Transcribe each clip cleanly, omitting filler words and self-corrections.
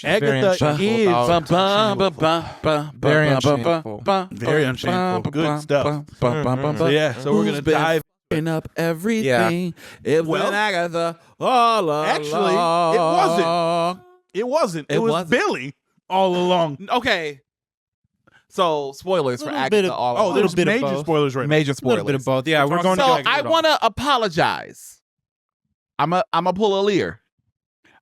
Agatha is very unshameful. very unshameful. Good stuff. So yeah, so we're gonna dive. Up everything. It was Agatha all along. Actually, it wasn't. It wasn't. It was Billy all along. Okay. So spoilers for Agatha all along. Oh, there's major spoilers right now. Major A spoilers. little bit of both. Yeah, we're going So to I want to apologize. I'm a pull a Lear.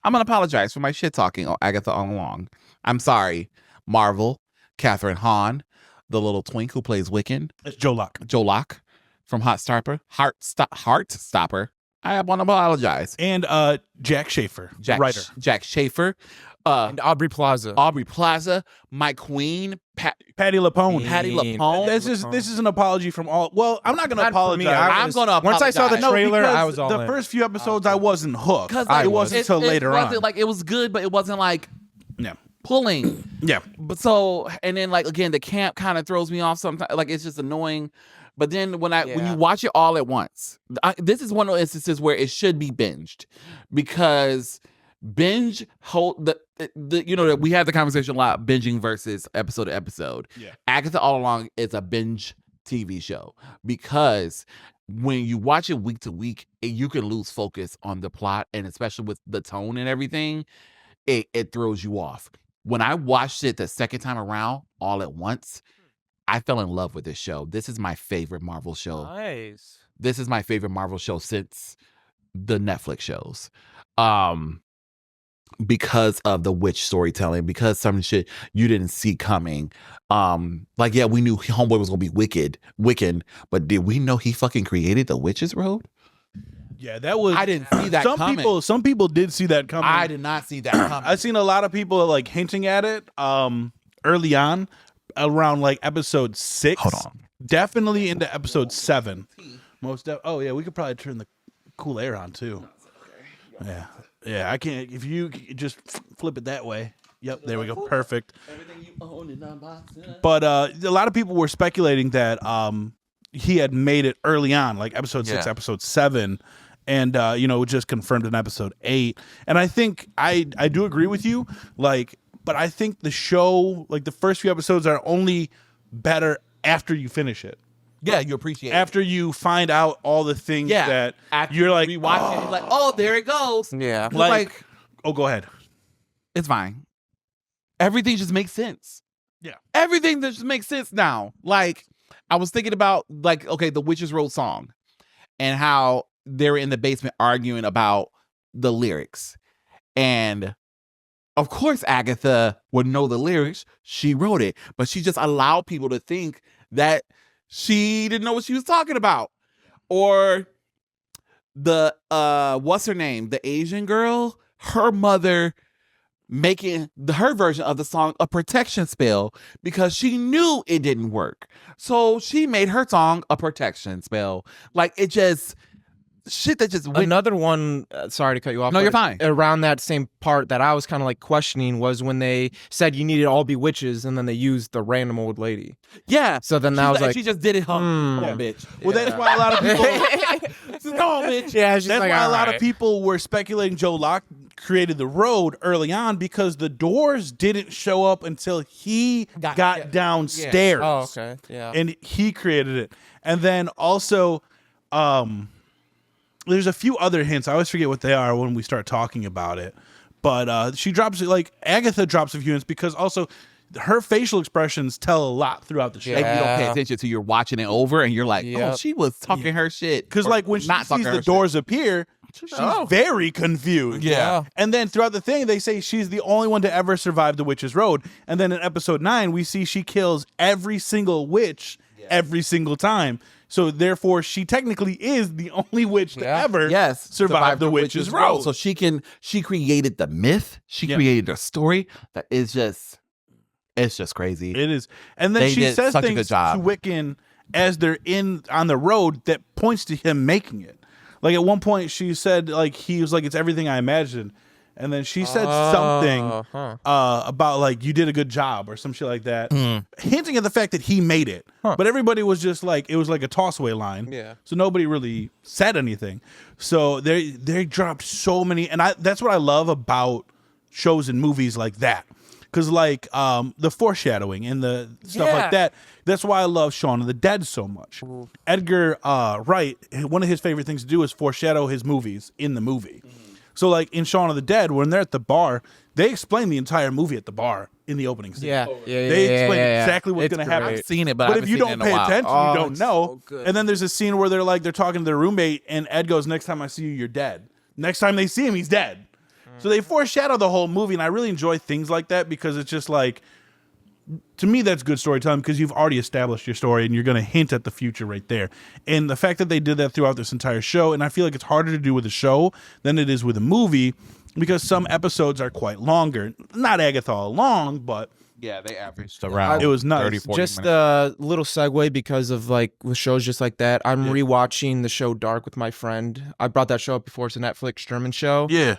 I'm gonna apologize for my shit talking on Agatha all along. I'm sorry, Marvel, Catherine Hahn, the little twink who plays Wiccan. It's Joe Locke. Joe Locke from Heartstopper. I want to apologize. And Jack Schaefer, writer. Jack Schaefer. and Aubrey Plaza. My queen, Patty LaPone. Patty LaPone. This is an apology from all. Well, I'm not going to Not for me. apologize. I'm going to apologize. Once I saw the trailer, because I was all the in. first few episodes I wasn't hooked. Because it wasn't until later on. Like it was good, but it wasn't like Yeah. pulling. Yeah. But so, and then like again, the camp kind of throws me off sometimes. Like it's just annoying. But then when you watch it all at once, this is one of those instances where it should be binged, because binge we have the conversation a lot, binging versus episode to episode. Yeah. Agatha All Along is a binge TV show, because when you watch it week to week, you can lose focus on the plot, and especially with the tone and everything, it throws you off. When I watched it the second time around all at once, I fell in love with this show. This is my favorite Marvel show. Nice. This is my favorite Marvel show since the Netflix shows. Because of the witch storytelling, because some shit you didn't see coming. We knew Homeboy was gonna be Wiccan, but did we know he fucking created the Witch's Road? Yeah, that was. I didn't see that coming. Some people did see that coming. I did not see that coming. I've seen a lot of people like hinting at it early on, around like episode 6. Hold on. Definitely into episode 7. Oh yeah, we could probably turn the cool air on too. Yeah, I can't. If you just flip it that way. Yep, there we go. Perfect. Everything you own is unboxed. But a lot of people were speculating that he had made it early on, like episode 6, episode 7, and just confirmed in episode 8. And I think I do agree with you, but I think the show, like the first few episodes, are only better after you finish it. Yeah, you appreciate after you find out all the things that you're like, rewatching it, you're like, oh, there it goes. Yeah. Like, oh, go ahead. It's fine. Everything just makes sense. Yeah. Everything just makes sense now. Like, I was thinking about, the Witch's Road song and how they were in the basement arguing about the lyrics. And of course, Agatha would know the lyrics. She wrote it, but she just allowed people to think that she didn't know what she was talking about. Or the, what's her name? The Asian girl, her mother making her version of the song a protection spell because she knew it didn't work. So she made her song a protection spell. Like, it just, shit that just went. Another one, sorry to cut you off. No, you're fine. Around that same part that I was kind of like questioning was when they said you needed to all be witches, and then they used the random old lady. Yeah. So then I was like, she just did it. Come on, bitch. Well, that's why a lot of people. Come on, bitch. Yeah, that's like, why a lot right. of people were speculating Joe Locke created the road early on, because the doors didn't show up until he got downstairs. Oh, okay. Yeah. And he created it. And then also, there's a few other hints. I always forget what they are when we start talking about it. But she drops it, like Agatha drops a few hints, because also her facial expressions tell a lot throughout the show. Like, you don't pay attention to, you're watching it over and you're like, Yep. oh, she was talking her shit. Because like when she sees the doors appear, she's very confused. Yeah. And then throughout the thing, they say she's the only one to ever survive the Witch's Road. And then in episode 9, we see she kills every single witch every single time. So therefore, she technically is the only witch to ever survive the Witch's Road. So she created the myth. She created a story that is just, it's just crazy. It is. And then she says things to Wiccan as they're on the road that points to him making it. Like at one point she said, like, he was like, it's everything I imagined. And then she said something about like, you did a good job or some shit like that, hinting at the fact that he made it. But everybody was just like, it was like a toss away line. Yeah. So nobody really said anything. So they dropped so many, and that's what I love about shows and movies like that. Because like the foreshadowing and the stuff like that, that's why I love Shaun of the Dead so much. Edgar Wright, one of his favorite things to do is foreshadow his movies in the movie. So like in Shaun of the Dead, when they're at the bar, they explain the entire movie at the bar in the opening scene. They explain exactly what's going to happen. I've seen it, but if you don't pay attention, you don't know. So and then there's a scene where they're talking to their roommate, and Ed goes, "Next time I see you, you're dead." Next time they see him, he's dead. So they foreshadow the whole movie, and I really enjoy things like that because it's just like, to me, that's good storytelling because you've already established your story and you're going to hint at the future right there. And the fact that they did that throughout this entire show, and I feel like it's harder to do with a show than it is with a movie because some episodes are quite longer. Not Agatha All Along, but yeah, they averaged around. It was nuts. 30, 40 just minutes. a little segue because of like with shows just like that. I'm rewatching the show Dark with my friend. I brought that show up before. It's a Netflix German show. Yeah.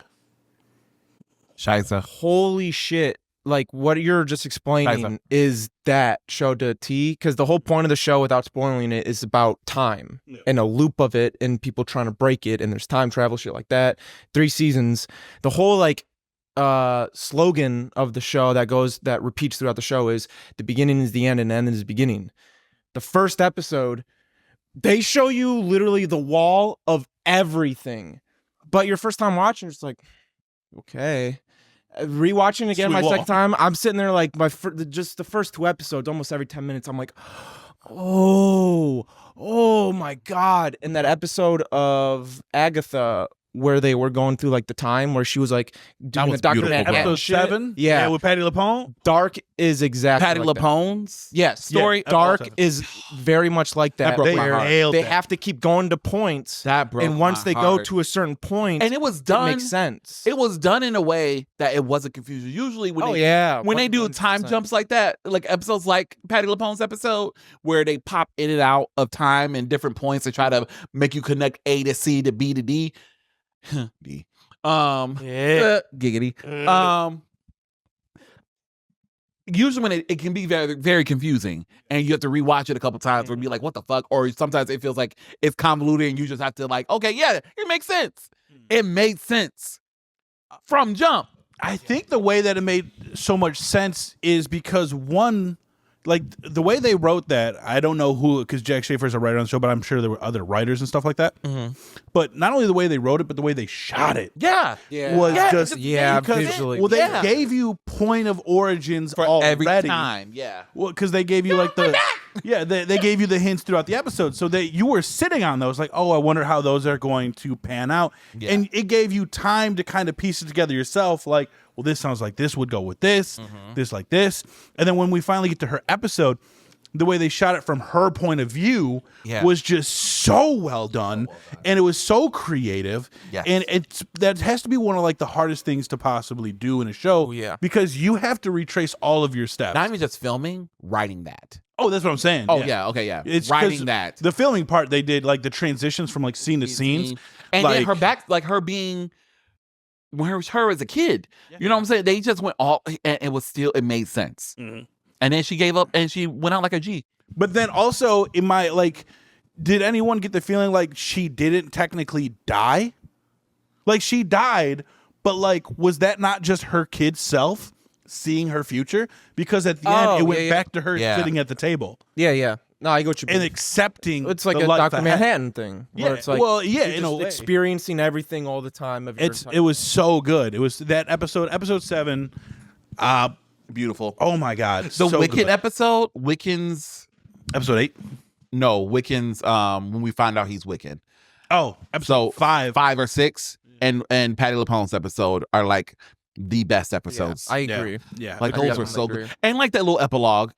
Scheiße. Holy shit. Like what you're just explaining is that show to a T, because the whole point of the show, without spoiling it, is about time and a loop of it and people trying to break it, and there's time travel, shit like that. 3 seasons. The whole like slogan of the show that repeats throughout the show is the beginning is the end and the end is the beginning. The first episode, they show you literally the wall of everything, but your first time watching, it's like, okay. Rewatching again my second time, I'm sitting there like just the first 2 episodes, almost every 10 minutes, I'm like, oh my God. And that episode of Agatha where they were going through like the time where she was like doing the Dr. Manhattan Episode shit. 7? Yeah. With Patty LuPone? Dark is exactly Patty like that. LuPone's Story Yeah, Dark episode is very much like that. broke my where heart. Nailed they that. have to keep going to points. That broke and once my they go heart. to a certain point, and it was done. it makes sense. It was done in a way that it wasn't confusing. Usually when they do time 100%. jumps like that, like episodes like Patty LuPone's episode, where they pop in and out of time and different points to try to make you connect A to C to B to D. D. Giggity. Usually when it can be very, very confusing and you have to rewatch it a couple times or be like, what the fuck? Or sometimes it feels like it's convoluted and you just have to like, okay, yeah, it makes sense. It made sense from jump. I think the way that it made so much sense is because like the way they wrote that, I don't know who, because Jack Schaefer's a writer on the show, but I'm sure there were other writers and stuff like that. But not only the way they wrote it, but the way they shot it was just visually. Well, they gave you point of origins For already. every time, Well, because they gave you like they gave you the hints throughout the episode, so that you were sitting on those like, oh, I wonder how those are going to pan out, and it gave you time to kind of piece it together yourself, like, well, this sounds like this would go with this, this like this. And then when we finally get to her episode, the way they shot it from her point of view was just so well done. And it was so creative. And that has to be one of like the hardest things to possibly do in a show. Because you have to retrace all of your steps. Not even just filming, writing that. Oh, that's what I'm saying. Okay. It's writing that. The filming part, they did like the transitions from like scene to scenes. And like, then her back, like her being, when it was her as a kid. You know what I'm saying? They just went all, and it made sense. And then she gave up and she went out like a G. But then also, did anyone get the feeling like she didn't technically die? Like she died, but like, was that not just her kid self seeing her future? Because at the end, it went back to her sitting at the table. No, I go what you mean. And accepting It's like the a life Dr. Manhattan thing. Where it's like, in a way. experiencing everything all the time. It was so good. It was that episode 7. Beautiful. Oh my God. The so Wiccan good. episode, Wiccan's. Episode 8? No, Wiccan's, when we find out he's Wiccan. Oh, episode 5. 5 or 6. And Patty LuPone's episode are like the best episodes. I agree. Yeah. Like I those were definitely so agree. good. And like that little epilogue,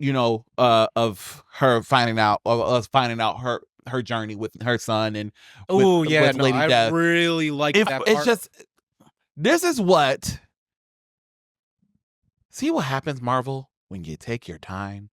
of her finding out, of us finding out her journey with her son and with Lady I Death. really like that part. It's just, this is what, see what happens, Marvel, when you take your time.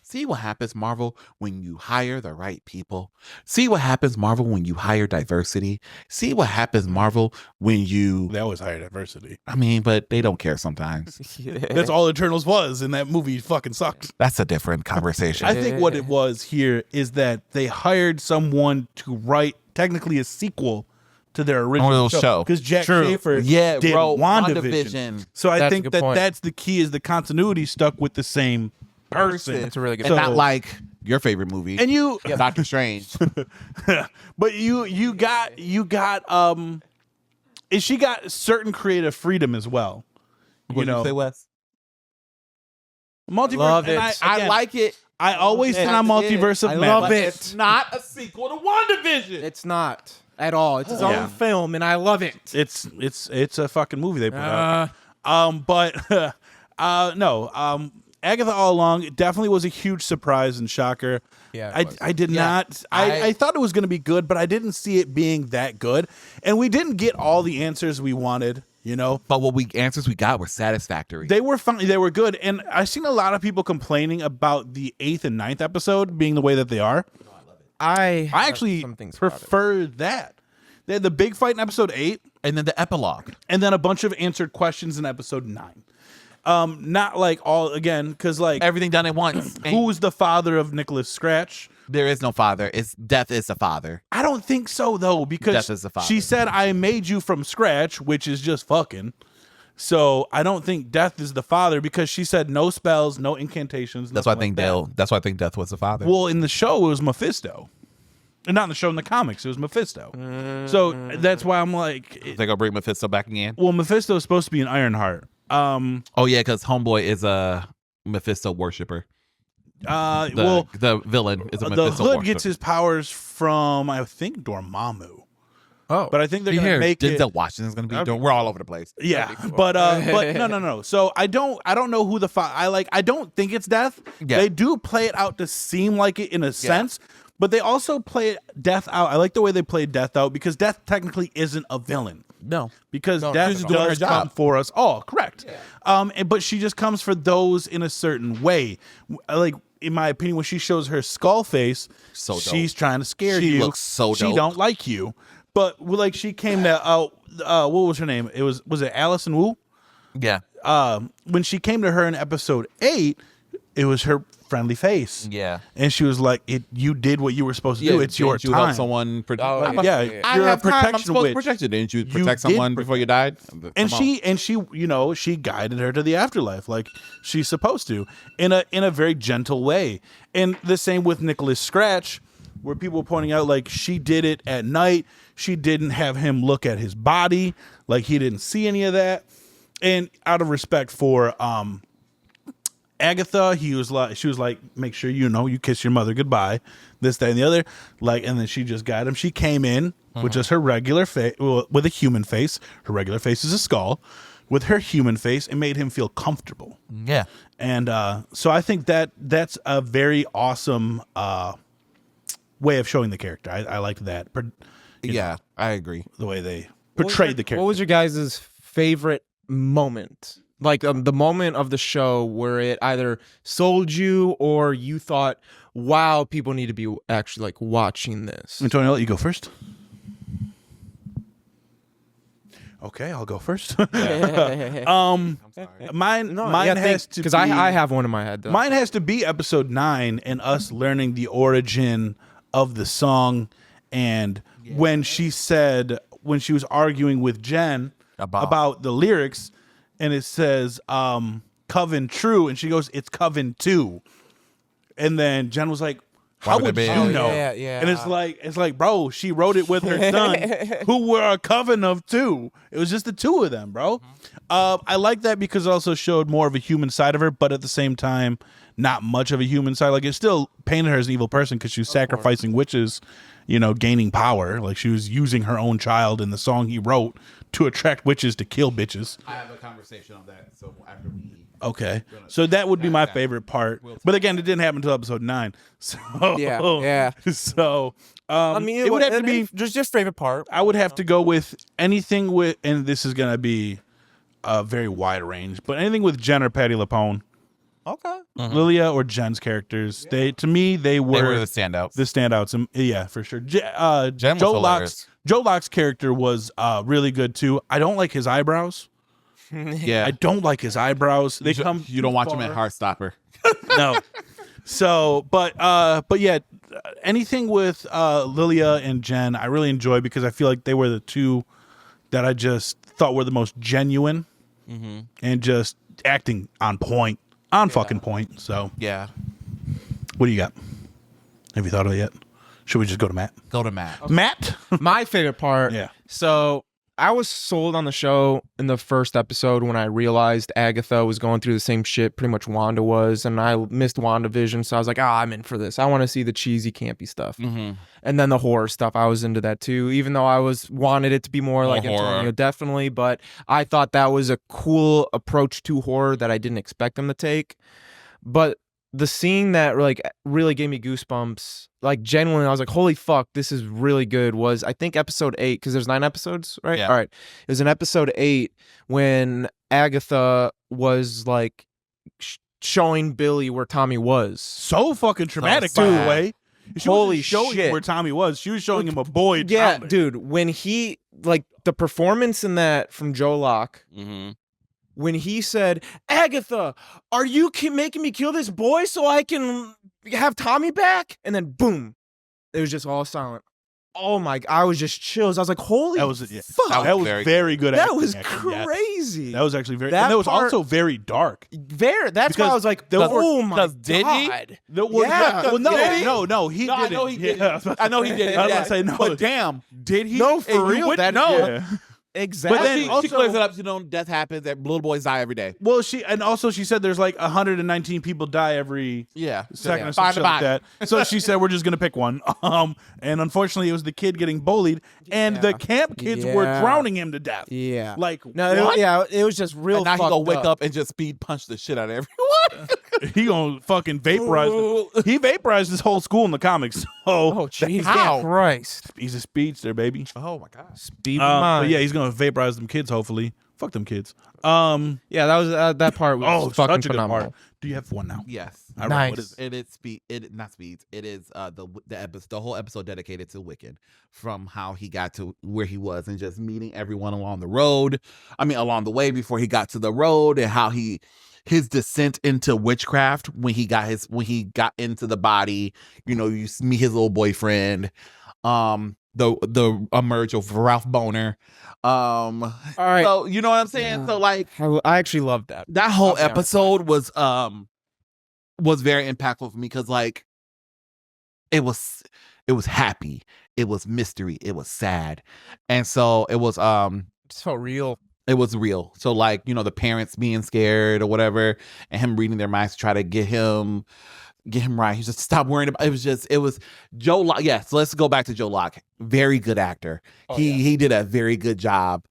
See what happens, Marvel, when you hire the right people. See what happens, Marvel, when you hire diversity. See what happens, Marvel, when you... They always hire diversity. I mean, but they don't care sometimes. That's all Eternals was, and that movie fucking sucks. That's a different conversation. I think what it was here is that they hired someone to write technically a sequel to their original show because Jack Schaefer did WandaVision. So I think that's the key is the continuity stuck with the same person. That's a really good and point. not like your favorite movie and you Doctor Strange. But you got and she got certain creative freedom as well. What did you say, Wes? Multiverse. Love it. I like it. I always say Multiverse of Madness. I love it. It's not a sequel to WandaVision. It's not at all. It's its own film, and I love it. It's a fucking movie they put out. But no. Agatha All Along, it definitely was a huge surprise and shocker. Yeah, I did not. I thought it was going to be good, but I didn't see it being that good. And we didn't get all the answers we wanted, you know. But answers we got were satisfactory. They were fun. They were good. And I've seen a lot of people complaining about the 8th and 9th episode being the way that they are. I actually prefer that. They had the big fight in episode 8. And then the epilogue. And then a bunch of answered questions in episode 9. Not like all again, because like everything done at once. Who's the father of Nicholas Scratch? There is no father. Death is the father. I don't think so though, because Death is the father. She said, "I made you from scratch," which is just fucking. So I don't think Death is the father because she said no spells, no incantations. That's why I think That's why I think Death was the father. Well, in the show it was Mephisto, and not in the show. In the comics, it was Mephisto. So that's why I'm like, they're gonna bring Mephisto back again. Well, Mephisto is supposed to be an Ironheart. Oh yeah, because Homeboy is a Mephisto worshiper. The villain is a Mephisto the Hood worshiper. gets his powers from I think Dormammu. Oh, but I think they're gonna make Denzel it. Washington's gonna be. We're all over the place. Yeah, cool. but no. So I don't know who the I don't think it's Death. Yeah. They do play it out to seem like it in a sense, but they also play Death out. I like the way they play Death out because Death technically isn't a villain. No, because Death does come for us all. Correct. Yeah. But she just comes for those in a certain way. Like in my opinion, when she shows her skull face, she's trying to scare you. She looks so dope. She don't like you. But like she came to what was her name? Was it Allison Wu? Yeah. When she came to her in episode 8, it was her friendly face. Yeah. And she was like, "You did what you were supposed to do. It's your time." Help someone protect. You're a protection witch. Protect you. Didn't you protect someone before you died? And she she guided her to the afterlife like she's supposed to in a very gentle way. And the same with Nicholas Scratch, where people were pointing out like she did it at night. She didn't have him look at his body, like he didn't see any of that. And out of respect for Agatha, she was like, make sure you kiss your mother goodbye, this, that, and the other. Like, and then she just got him. She came in with just her regular face, with a human face. Her regular face is a skull, with her human face, and made him feel comfortable. Yeah. And so I think that's a very awesome way of showing the character. I liked that. Yeah, I agree. The way they portrayed the character. What was your guys' favorite moment? Like the moment of the show where it either sold you or you thought, wow, people need to be actually like watching this. Antonio, I'll let you go first. Okay, I'll go first. Mine has to because I have one in my head though. Mine has to be episode 9 and us learning the origin of the song, and when she was arguing with Jen about the lyrics, and it says Coven True, and she goes, "It's Coven 2." And then Jen was like, "How would you know?" Yeah. And it's like, bro, she wrote it with her son, who were a coven of 2. It was just the 2 of them, bro. I like that because it also showed more of a human side of her, but at the same time, not much of a human side. Like, it still painted her as an evil person because she was sacrificing witches, gaining power. Like, she was using her own child in the song he wrote to attract witches to kill bitches. I have a conversation on that, so after we... Okay, so that would be my favorite part, but again, it didn't happen until episode 9. So yeah. So I mean, it would have to be just your favorite part. I would have to go with anything with, and this is gonna be a very wide range, but anything with Jen or Patti LuPone. Okay, Lilia or Jen's characters. They were the standouts. The standouts, yeah, for sure. Jen was hilarious. Joe Locke's character was really good too. I don't like his eyebrows. Yeah, I don't like his eyebrows. You don't watch him at Heartstopper. No. So, but yeah, anything with Lilia and Jen, I really enjoy because I feel like they were the two that I just thought were the most genuine and just acting on point, fucking point. So Yeah. what do you got? Have you thought of it yet? Should we just go to Matt? Go to Matt. Okay. Matt? My favorite part. Yeah. So I was sold on the show in the first episode when I realized Agatha was going through the same shit pretty much Wanda was, and I missed WandaVision, so I was like, I'm in for this. I want to see the cheesy, campy stuff. And then the horror stuff, I was into that too, even though I wanted it to be more like Antonio, definitely, but I thought that was a cool approach to horror that I didn't expect them to take. But the scene that like really gave me goosebumps, like genuinely, I was like, holy fuck, this is really good, was I think episode 8, because there's 9 episodes, right? Yeah. All right. It was in episode 8 when Agatha was like showing Billy where Tommy was. So fucking traumatic, by the way. She Holy wasn't showing shit. him where Tommy was. She was showing him a boy. Yeah, drowning. dude, when he, like, the performance in that from Joe Locke, when he said, Agatha, are you making me kill this boy so I can have Tommy back? And then boom, it was just all silent. Oh my, I was just chills. I was like, holy fuck. That was very good. That was acting, crazy. Yes. That was actually very, and that was also very dark. That's why I was like, oh my God. Did he? No, he didn't. I know he did. I know he did. I was gonna say no. But damn, did he? No, for real? No. Exactly. But then also, she clears it up. Death happens. That little boys die every day. Well, she said there's like 119 people die every second or something like that. So she said we're just gonna pick one. And unfortunately, it was the kid getting bullied, and the camp kids were drowning him to death. Yeah. Like it was just real. And now he fucked gonna wake up and just speed punch the shit out of everyone. He gonna fucking vaporize. He vaporized his whole school in the comics. So Jesus How? Christ. he's a speedster, baby. Oh my god. Speed But yeah, he's gonna vaporize them kids. Hopefully, fuck them kids. Yeah, that was that part was fucking such a good phenomenal. part. Do you have one now? Yes. All right, Nice. what is it? It is speed. It not speeds. It is the whole episode dedicated to Wiccan, from how he got to where he was and just meeting everyone along the road. I mean, along the way before he got to the road, and how his descent into witchcraft when he got into the body. You know, you meet his little boyfriend. The emerge of Ralph Boner. All right. So you know what I'm saying? So like, I actually loved that. that whole episode was very impactful for me, because like it was happy, it was mystery, it was sad, and so it was It just felt real. it was real. So like, you know, the parents being scared or whatever, and him reading their minds to try to get him right. He just stopped worrying about it. Was Joe Locke. Yeah, so let's go back to Joe Locke. Very good actor. He did a very good job.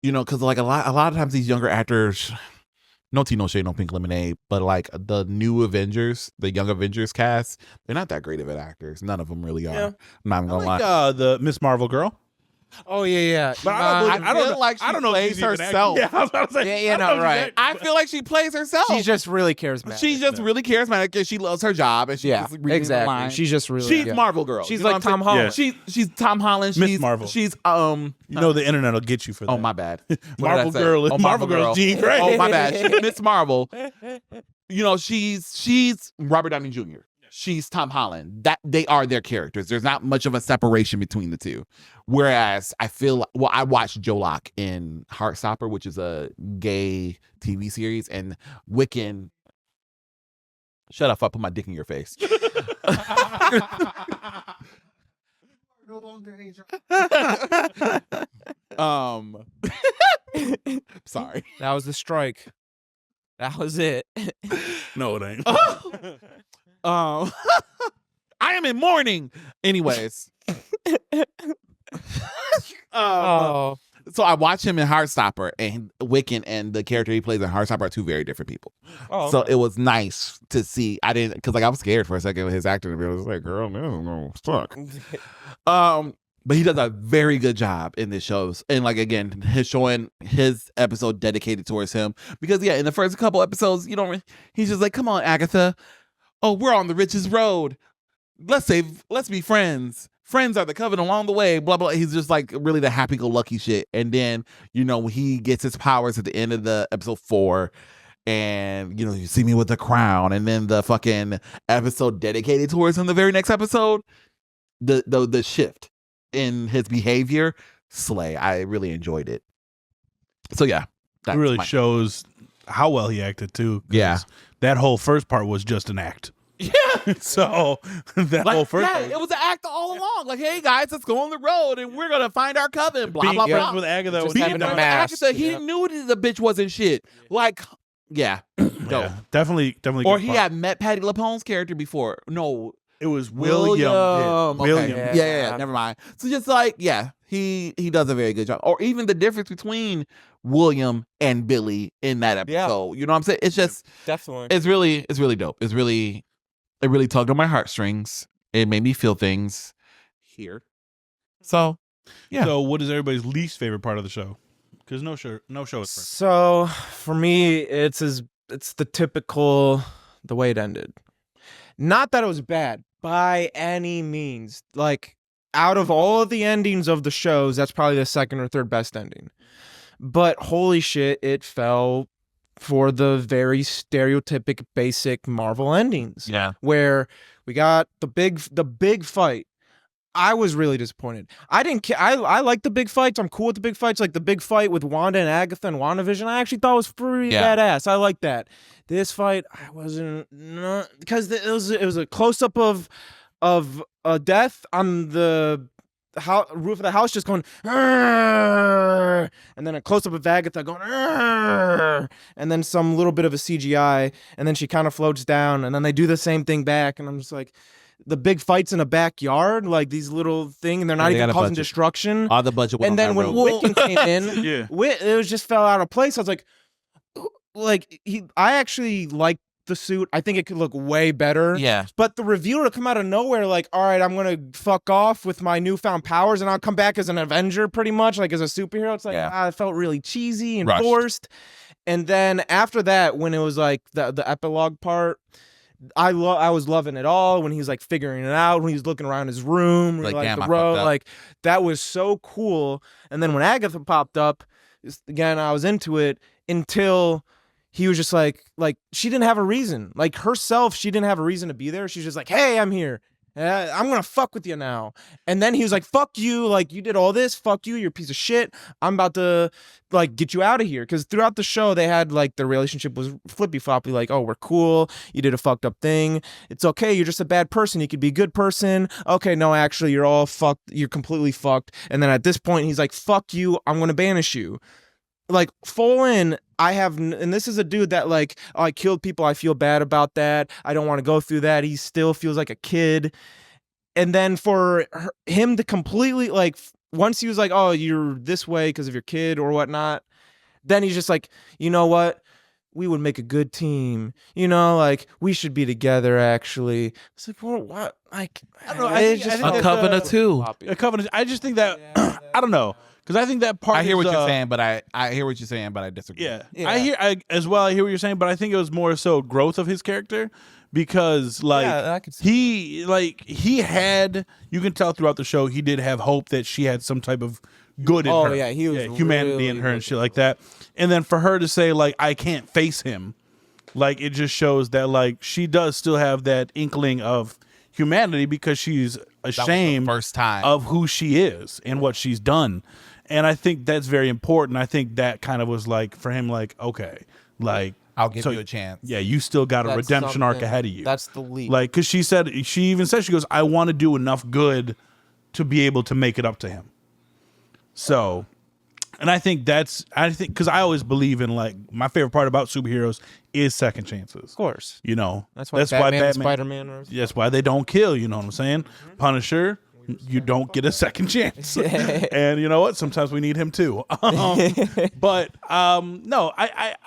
You know, because like a lot of times these younger actors, no tea, no shade, no pink lemonade, but like the new Avengers, the young Avengers cast, they're not that great of actors. None of them really are. Yeah. I'm not gonna lie. The Miss Marvel girl. Oh yeah. But I feel like she plays herself. Yeah, I was about to say, Yeah, no, right. I feel like she plays herself. She's just really charismatic. She's just really charismatic because she loves her job, and she's just reading the exactly. lines. She's just really. She's Marvel girl. She's You know like what I'm Tom saying? Holland. She's Tom Holland. Miss She's Marvel. She's you know the internet will get you for that. Oh my bad. What did Marvel I say? girl. Oh, Marvel girl. Jean Grey. Oh my bad. She's Miss Marvel. You know, she's Robert Downey Jr. She's Tom Holland. That they are their characters. There's not much of a separation between the two. Whereas I feel I watched Joe Locke in Heartstopper, which is a gay TV series, and Wiccan. Shut up! I put my dick in your face. Sorry. That was the strike. That was it. No, it ain't. I am in mourning. Anyways. Oh. So I watch him in Heartstopper, and Wiccan and the character he plays in Heartstopper are two very different people. Oh, So it was nice to see. I didn't, because like I was scared for a second with his acting. I was like, girl, this is gonna suck. But he does a very good job in this show. And like, again, showing his episode dedicated towards him. Because yeah, in the first couple episodes, he's just like, come on, Agatha. Oh, we're on the richest road. Let's be friends. Friends are the covenant along the way, blah, blah. He's just like really the happy-go-lucky shit. And then, he gets his powers at the end of the episode 4. And, you see me with the crown. And then the fucking episode dedicated towards him, the very next episode, the shift in his behavior, slay. I really enjoyed it. So yeah, it really shows how well he acted too. Yeah, that whole first part was just an act. Yeah. So that whole first part, it was an act all along. Like, hey guys, let's go on the road and we're gonna find our coven. Blah being blah friends blah. with Agatha, Being friends with Agatha, he knew that the bitch wasn't shit. Like, yeah, definitely. Or he had met Patti LuPone's character before. No, it was William. Okay. Yeah. Never mind. So just like, he does a very good job. Or even the difference between William and Billy in that episode. You know what I'm saying? It's just definitely. It's really dope. It really tugged on my heartstrings. It made me feel things here. So, yeah. So, what is everybody's least favorite part of the show? Because no show is perfect. So, for me, it's the typical, the way it ended. Not that it was bad by any means. Like, out of all of the endings of the shows, that's probably the second or third best ending. But holy shit, it fell for the very stereotypic basic Marvel endings. Yeah. Where we got the big fight. I was really disappointed. I didn't care. I like the big fights. I'm cool with the big fights. Like the big fight with Wanda and Agatha and WandaVision, I actually thought was pretty badass. I like that. This fight, I wasn't, because it was a close up of a death on the roof of the house, just going, and then a close up of Agatha going, and then some little bit of a CGI, and then she kind of floats down, and then they do the same thing back, and I'm just like, the big fights in a backyard, like these little thing, and they're not even causing destruction. All the budget went and then when Wiccan came in, it was just fell out of place. I was like, I actually like the suit. I think it could look way better. Yeah. But the reviewer come out of nowhere like, all right, I'm going to fuck off with my newfound powers and I'll come back as an Avenger pretty much, like as a superhero. It's like, it felt really cheesy and forced. And then after that, when it was like the epilogue part, I was loving it all when he was like figuring it out, when he was looking around his room, like the road, like that was so cool. And then when Agatha popped up, again, I was into it until he was just like she didn't have a reason. Like herself, she didn't have a reason to be there. She's just like, hey, I'm here. I'm going to fuck with you now. And then he was like, fuck you. Like, you did all this. Fuck you. You're a piece of shit. I'm about to, like, get you out of here. Because throughout the show, they had, like, the relationship was flippy-floppy. Like, oh, we're cool. You did a fucked up thing. It's okay. You're just a bad person. You could be a good person. Okay, no, actually, you're all fucked. You're completely fucked. And then at this point, he's like, fuck you. I'm going to banish you. Like, full in, and this is a dude that, like, oh, I killed people, I feel bad about that, I don't want to go through that, he still feels like a kid. And then for him to completely, like, once he was like, oh, you're this way because of your kid or whatnot, then he's just like, you know what? We would make a good team. You know, like, we should be together, actually. It's like, well, what? Like, I don't know. I think a covenant too. A covenant. I just think that, I don't know. Because I think that part. I hear what you're saying, but I hear what you're saying, but I disagree. Yeah. I hear what you're saying, but I think it was more so growth of his character, because like he had, you can tell throughout the show, he did have hope that she had some type of good in her. Oh yeah, he was humanity really in her and shit like that. And then for her to say like, I can't face him, like it just shows that like she does still have that inkling of humanity, because she's ashamed first time of who she is and what she's done. And I think that's very important. I think that kind of was like for him, like, okay, like I'll give you a chance. Yeah, you still got a redemption arc ahead of you. That's the leap. Like, because she even said, she goes, I want to do enough good to be able to make it up to him. So, and I think because I always believe in, like, my favorite part about superheroes is second chances. Of course. You know, that's why Batman, Spider-Man. That's why they don't kill. You know what I'm saying? Mm-hmm. Punisher. You don't get a second chance. And you know what? Sometimes we need him too. But no, I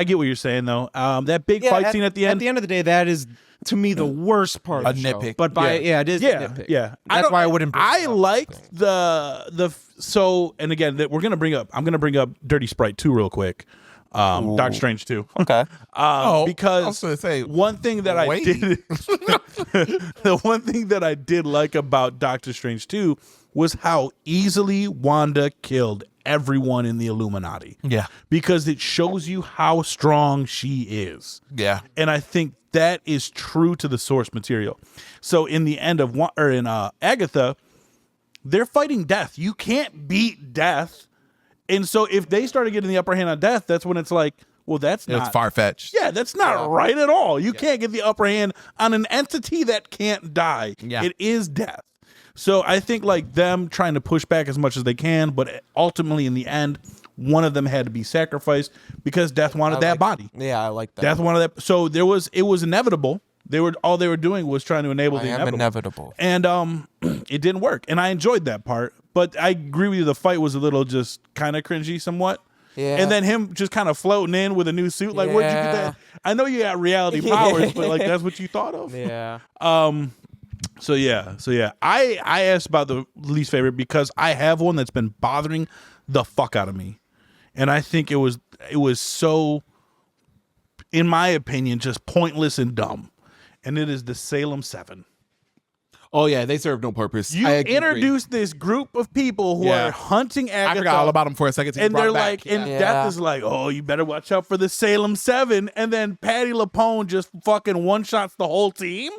get what you're saying though. That big fight scene at the end. At the end of the day, that is to me the worst part of the show. Nitpick. But it is a nitpick. Yeah. That's why I wouldn't. I liked and again, I'm gonna bring up Dirty Sprite 2 real quick. Doctor Strange 2. Okay. Because I was gonna say, one thing that I did, the one thing that I did like about Doctor Strange 2 was how easily Wanda killed everyone in the Illuminati. Yeah. Because it shows you how strong she is. Yeah. And I think that is true to the source material. So in the end of Agatha, they're fighting death. You can't beat death. And so if they started getting the upper hand on death, that's when it's like, well, that's not far-fetched. Yeah, that's not right at all. You can't get the upper hand on an entity that can't die. Yeah. It is death. So I think like them trying to push back as much as they can, but ultimately in the end, one of them had to be sacrificed because death wanted that body. Yeah, I like that. Death wanted that. So it was inevitable. All they were doing was trying to enable the inevitable. And it didn't work. And I enjoyed that part. But I agree with you, the fight was a little just kind of cringy somewhat. Yeah. And then him just kind of floating in with a new suit. Like, where'd you get that? I know you got reality powers, but like that's what you thought of. Yeah. So yeah. I asked about the least favorite because I have one that's been bothering the fuck out of me. And I think it was so, in my opinion, just pointless and dumb. And it is the Salem 7. Oh yeah, they serve no purpose. You introduced this group of people who are hunting Agatha. I forgot all about them for a second. And they're like, and Death is like, oh, you better watch out for the Salem 7. And then Patti LuPone just fucking one-shots the whole team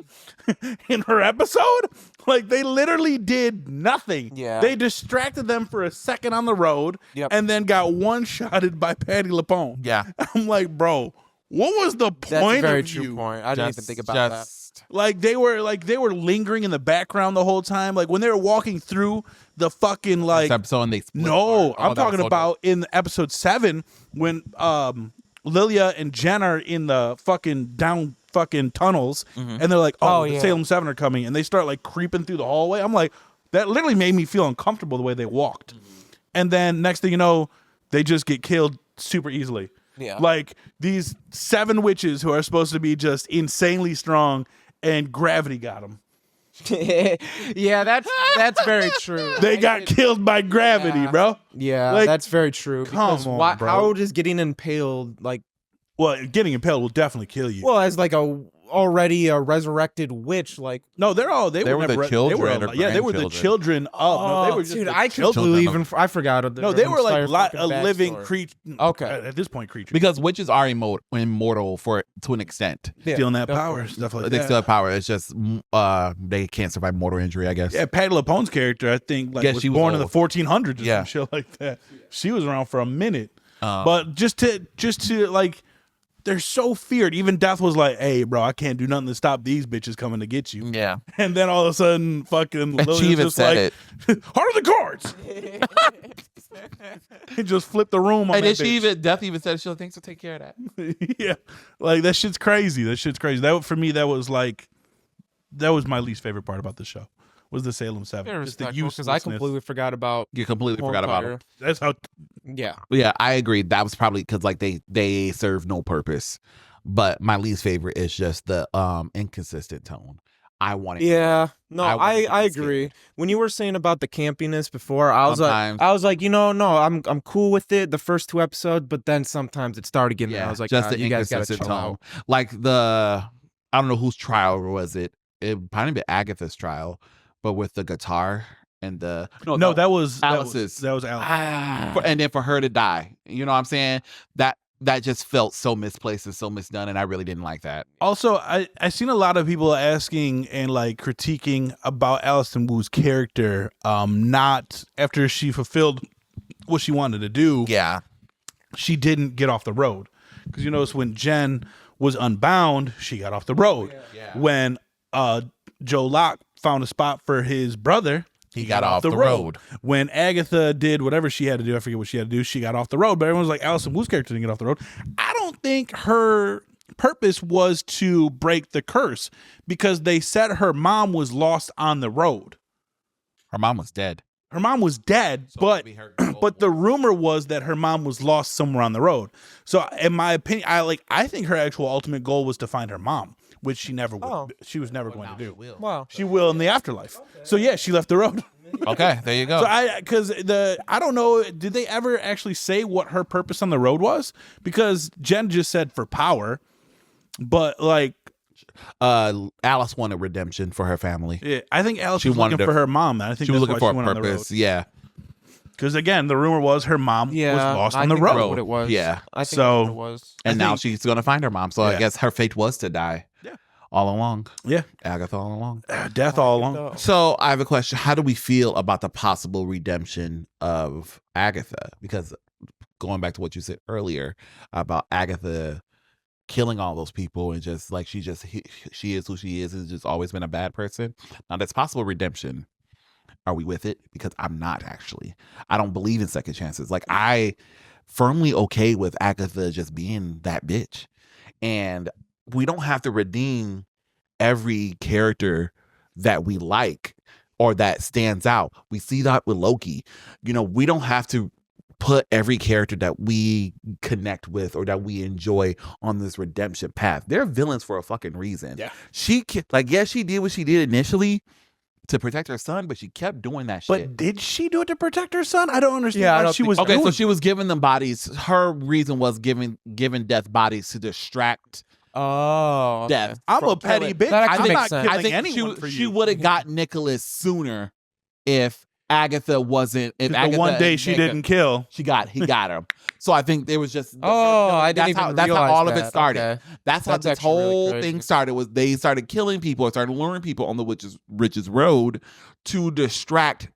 in her episode. Like, they literally did nothing. Yeah. They distracted them for a second on the road and then got one-shotted by Patti LuPone. Yeah. I'm like, bro, what was the point That's a very of true you? point. I didn't even think about that. Like they were lingering in the background the whole time. Like when they were walking through the fucking like episode and they split no, apart. I'm talking about in episode 7 when Lilia and Jen are in the fucking down fucking tunnels and they're like, the Salem 7 are coming and they start like creeping through the hallway. I'm like, that literally made me feel uncomfortable the way they walked. And then next thing you know, they just get killed super easily. Yeah. Like these 7 witches who are supposed to be just insanely strong and gravity got them. Yeah, that's very true. They got killed by gravity, bro. Yeah, like, that's very true. Come on, bro. How does getting impaled like? Well, getting impaled will definitely kill you. Well, as like already a resurrected witch, like no, they were the children. They were the children of. No, they were just dude, the I children. I forgot. No, they were like a living creature. Okay, at this point, creature because witches are immortal to an extent. Stealing that power, stuff like that. They still have power. It's just they can't survive mortal injury, I guess. Yeah, Patti LuPone's character, I think, like was born in the 1400s or some shit like that. She was around for a minute, but just to like. They're so feared. Even Death was like, hey, bro, I can't do nothing to stop these bitches coming to get you. Yeah. And then all of a sudden, fucking Lilia's even just said like, heart of the cards. He just flipped the room on and that then Death even said she'll think to take care of that. Yeah. Like, that shit's crazy. That, for me, that was my least favorite part about the show. Was the Salem 7. Because I completely forgot about. You completely forgot about it. That's how. Yeah. Yeah, I agree. That was probably because like they serve no purpose. But my least favorite is just the inconsistent tone. I agree. When you were saying about the campiness before, I was like, no, I'm cool with it the first 2 episodes, but then sometimes it started getting. I was like, just the inconsistent tone. Like I don't know whose trial was it. It probably be Agatha's trial. But with the guitar and the that was Alice's. That was Alice. And then for her to die, you know what I'm saying? That just felt so misplaced and so misdone, and I really didn't like that. Also, I seen a lot of people asking and like critiquing about Alison Wu's character, not after she fulfilled what she wanted to do. Yeah, she didn't get off the road because you notice when Jen was unbound, she got off the road. Yeah. When Joe Locke found a spot for his brother, he got off the road. When Agatha did whatever she had to do, I forget what she had to do, she got off the road. But everyone was like, Alison Wu's character didn't get off the road. I don't think her purpose was to break the curse because they said her mom was lost on the road. Her mom was dead. Her mom was dead, but the rumor was that her mom was lost somewhere on the road. So in my opinion, I think her actual ultimate goal was to find her mom, which she never would. She was never going to do. She will in the afterlife. Okay. So yeah, she left the road. Okay, there you go. So I don't know, did they ever actually say what her purpose on the road was? Because Jen just said for power, but like Alice wanted redemption for her family. Yeah, I think Alice was looking for her mom. I think she was looking for a purpose. Yeah, Because again, the rumor was her mom was lost on the road. That's what it was. Yeah. I think that's what it was. And now she's going to find her mom. So I guess her fate was to die. Yeah. All along. Yeah. Agatha all along. Death all along. So I have a question. How do we feel about the possible redemption of Agatha? Because going back to what you said earlier about Agatha killing all those people and just like she is who she is, has just always been a bad person. Now that's possible redemption. Are we with it? Because I'm not actually. I don't believe in second chances. Like I firmly okay with Agatha just being that bitch. And we don't have to redeem every character that we like or that stands out. We see that with Loki. You know, we don't have to put every character that we connect with or that we enjoy on this redemption path. They're villains for a fucking reason. Yeah. She did what she did initially to protect her son, but she kept doing that shit. But did she do it to protect her son? I don't understand. Yeah, why she was okay. doing So she was giving them bodies. Her reason was giving death bodies to distract death. I'm a petty bitch. That actually I'm makes not sense. killing I think anyone for you. she would have got Nicholas sooner if Agatha wasn't. If the Agatha one day she didn't kill, he got him. So I think there was just. I didn't even that's realize how all of that. it started. Okay. That's how this actually really whole crazy. thing started. Was they started killing people, or started luring people on the witch's road to distract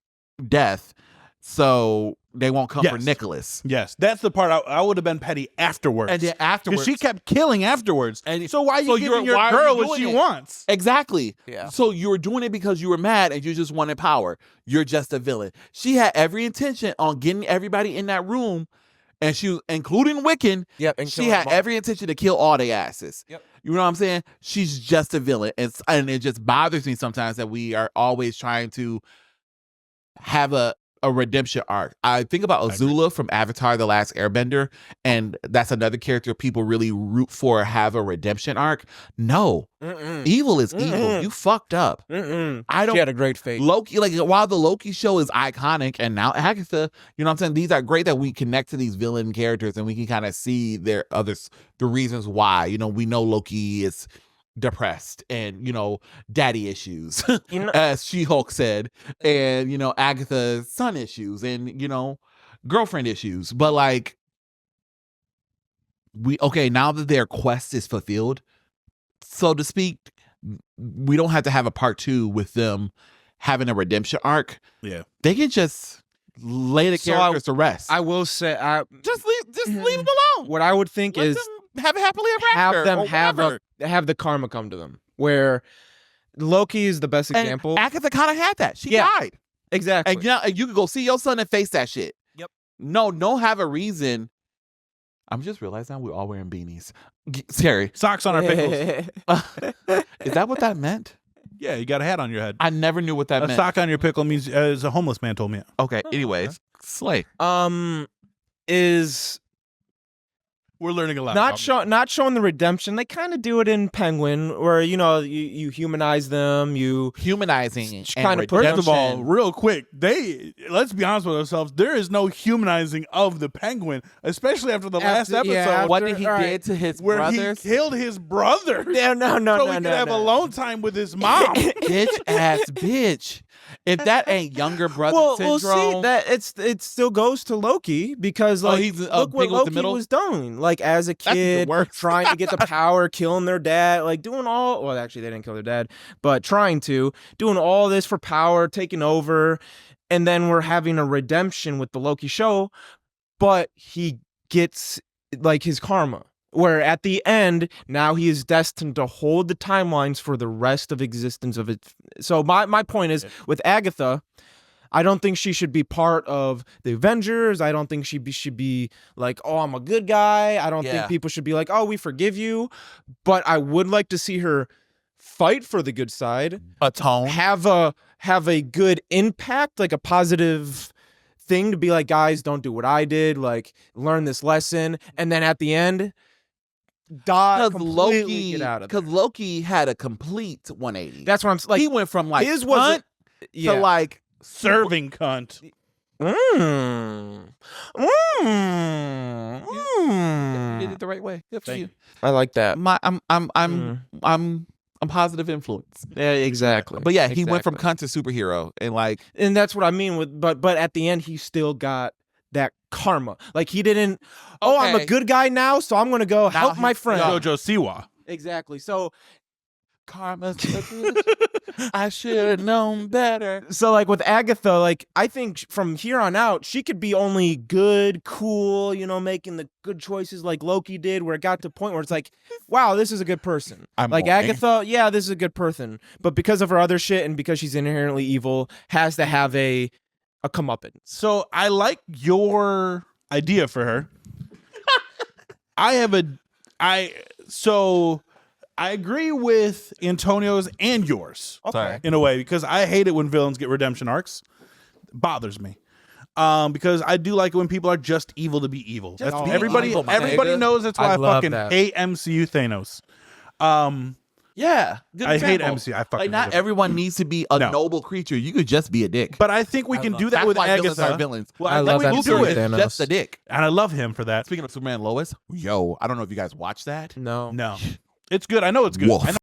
death, so they won't come for Nicholas. Yes, that's the part I would have been petty afterwards. And then afterwards, because she kept killing afterwards. And so why are you giving your girl what she wants? Exactly. Yeah. So you were doing it because you were mad and you just wanted power. You're just a villain. She had every intention on getting everybody in that room, and she was, including Wiccan. Yep. And She had every intention to kill all their asses. Yep. You know what I'm saying? She's just a villain, and it just bothers me sometimes that we are always trying to have a redemption arc. I think about Azula from Avatar: The Last Airbender, and that's another character people really root for have a redemption arc. No, evil is evil. You fucked up. I don't. She had a great fate. Loki, like while the Loki show is iconic, and now Agatha, you know what I'm saying? These are great that we connect to these villain characters and we can kind of see the reasons why. You know, we know Loki is depressed and, you know, daddy issues, as She-Hulk said, and, you know, Agatha's son issues and, you know, girlfriend issues. But like, now that their quest is fulfilled, so to speak, we don't have to have a part 2 with them having a redemption arc. Yeah. They can just lay the characters to rest. I will say, just leave them alone. What I would think Let is them have it happily ever after. have them have the karma come to them. Where Loki is the best example. And Agatha kind of had that. She died. Exactly. And you can go see your son and face that shit. Yep. No, don't have a reason. I'm just realizing we're all wearing beanies. Scary. Socks on our pickles. Is that what that meant? Yeah, you got a hat on your head. I never knew what that a meant. Sock on your pickle means, as a homeless man told me. Okay. Anyways, slay. Is we're learning a lot. Not showing the redemption. They kind of do it in Penguin, where you know you humanize them. You humanizing kind of. First of all, real quick, let's be honest with ourselves. There is no humanizing of the Penguin, especially after the last episode. Yeah, what did he did to his brothers? Where he killed his brothers. Yeah, no, so he could have alone time with his mom. Bitch ass bitch. If that ain't younger brother syndrome, well, see that it still goes to Loki because like he's look what Loki was doing. Like as a kid, trying to get the power, killing their dad, like doing all. Well, actually, they didn't kill their dad, but doing all this for power, taking over, and then we're having a redemption with the Loki show, but he gets like his karma. Where at the end, now he is destined to hold the timelines for the rest of existence of it. So my point is, with Agatha, I don't think she should be part of the Avengers. I don't think she should be like, oh, I'm a good guy. I don't think people should be like, oh, we forgive you. But I would like to see her fight for the good side. Atone. Have a good impact, like a positive thing to be like, guys, don't do what I did. Like, learn this lesson. And then at the end, die completely, get out of there. Because Loki had a complete 180. That's what I'm like. He went from like his was to like serving cunt. You did it the right way. Good for you. I like that. I'm a positive influence. Yeah, exactly. But yeah, he went from cunt to superhero, and that's what I mean with. But at the end, he still got that karma. Like he didn't. Oh, I'm a good guy now, so I'm gonna go help my friend. Jojo Siwa. Exactly. So karma's a bitch. I should have known better. So like with Agatha, like I think from here on out, she could be only good, cool, making the good choices like Loki did, where it got to a point where it's like, wow, this is a good person. Agatha, yeah, this is a good person. But because of her other shit and because she's inherently evil, has to have a comeuppance. So I like your idea for her. I agree with Antonio's and yours, in a way, because I hate it when villains get redemption arcs. It bothers me, because I do like it when people are just evil to be evil. Everybody knows that's why I fucking hate MCU Thanos. Yeah, I hate MCU. I fucking not everyone needs to be a noble creature. You could just be a dick. But I think we can do that with Agatha. Are villains. Well, I love that. We do it. Just a dick, and I love him for that. Speaking of Superman Lois, I don't know if you guys watched that. No. It's good. I know it's good.